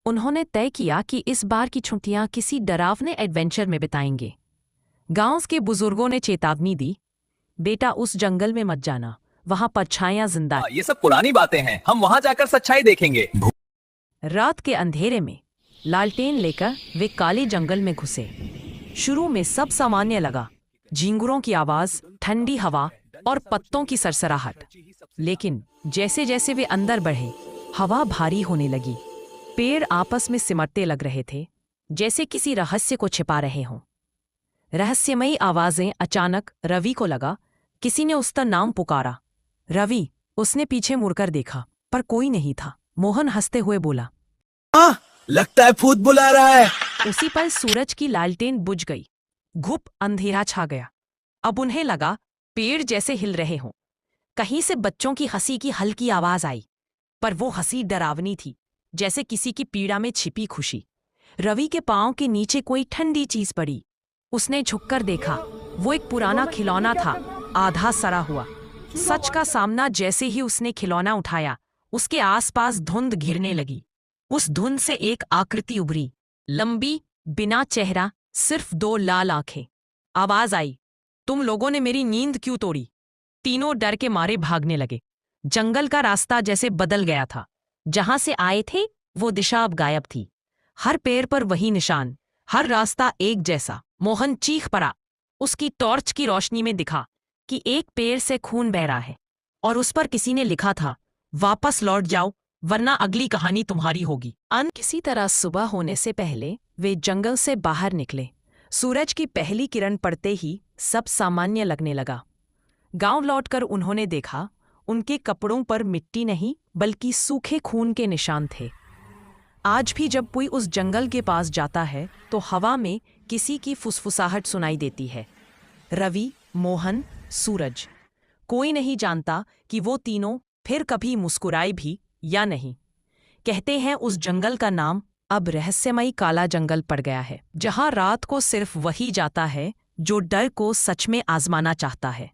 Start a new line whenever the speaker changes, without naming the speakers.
उन्होंने तय किया कि इस बार की छुट्टियां किसी डरावने एडवेंचर में बिताएंगे। गांव के बुजुर्गों ने चेतावनी दी, बेटा उस जंगल में मत जाना, वहां परछाइयां जिंदा हैं।
ये सब पुरानी बातें हैं, हम वहां जाकर सच्चाई देखेंगे।
रात के अंधेरे में लालटेन लेकर वे काले जंगल में घुसे। शुरू में सब सामान्य लगा, झींगुरों की आवाज, ठंडी हवा और पत्तों की सरसराहट। लेकिन जैसे जैसे वे अंदर बढ़े, हवा भारी होने लगी। पेड़ आपस में सिमटते लग रहे थे, जैसे किसी रहस्य को छिपा रहे हों। रहस्यमयी आवाजें। अचानक रवि को लगा किसी ने उसका नाम पुकारा। रवि। उसने पीछे मुड़कर देखा, पर कोई नहीं था। मोहन हंसते हुए बोला,
लगता है भूत बुला रहा है।
उसी पल सूरज की लालटेन बुझ गई। घुप अंधेरा छा गया। अब उन्हें लगा पेड़ जैसे हिल रहे हों। कहीं से बच्चों की हंसी की हल्की आवाज आई, पर वो हंसी डरावनी थी, जैसे किसी की पीड़ा में छिपी खुशी। रवि के पांव के नीचे कोई ठंडी चीज पड़ी। उसने झुककर देखा, वो एक पुराना खिलौना था, आधा सड़ा हुआ। सच का सामना जैसे ही उसने खिलौना उठाया, उसके आसपास धुंध घिरने लगी। उस धुंध से एक आकृति उभरी, लंबी, बिना चेहरा, सिर्फ 2 लाल आंखें। आवाज आई, तुम लोगों ने मेरी नींद क्यों तोड़ी? तीनों डर के मारे भागने लगे। जंगल का रास्ता जैसे बदल गया था। जहां से आए थे वो दिशा अब गायब थी। हर पेड़ पर वही निशान, हर रास्ता एक जैसा। मोहन चीख पड़ा। उसकी टॉर्च की रोशनी में दिखा कि एक पेड़ से खून बह रहा है और उस पर किसी ने लिखा था, वापस लौट जाओ वरना अगली कहानी तुम्हारी होगी। किसी तरह सुबह होने से पहले वे जंगल से बाहर निकले। सूरज की पहली किरण पड़ते ही सब सामान्य लगने लगा। गांव लौटकर उन्होंने देखा, उनके कपड़ों पर मिट्टी नहीं बल्कि सूखे खून के निशान थे। आज भी जब कोई उस जंगल के पास जाता है तो हवा में किसी की फुसफुसाहट सुनाई देती है। रवि, मोहन, सूरज। कोई नहीं जानता कि वो तीनों फिर कभी मुस्कुराए भी या नहीं। कहते हैं उस जंगल का नाम अब रहस्यमयी काला जंगल पड़ गया है, जहां रात को सिर्फ वही जाता है जो डर को सच में आजमाना चाहता है।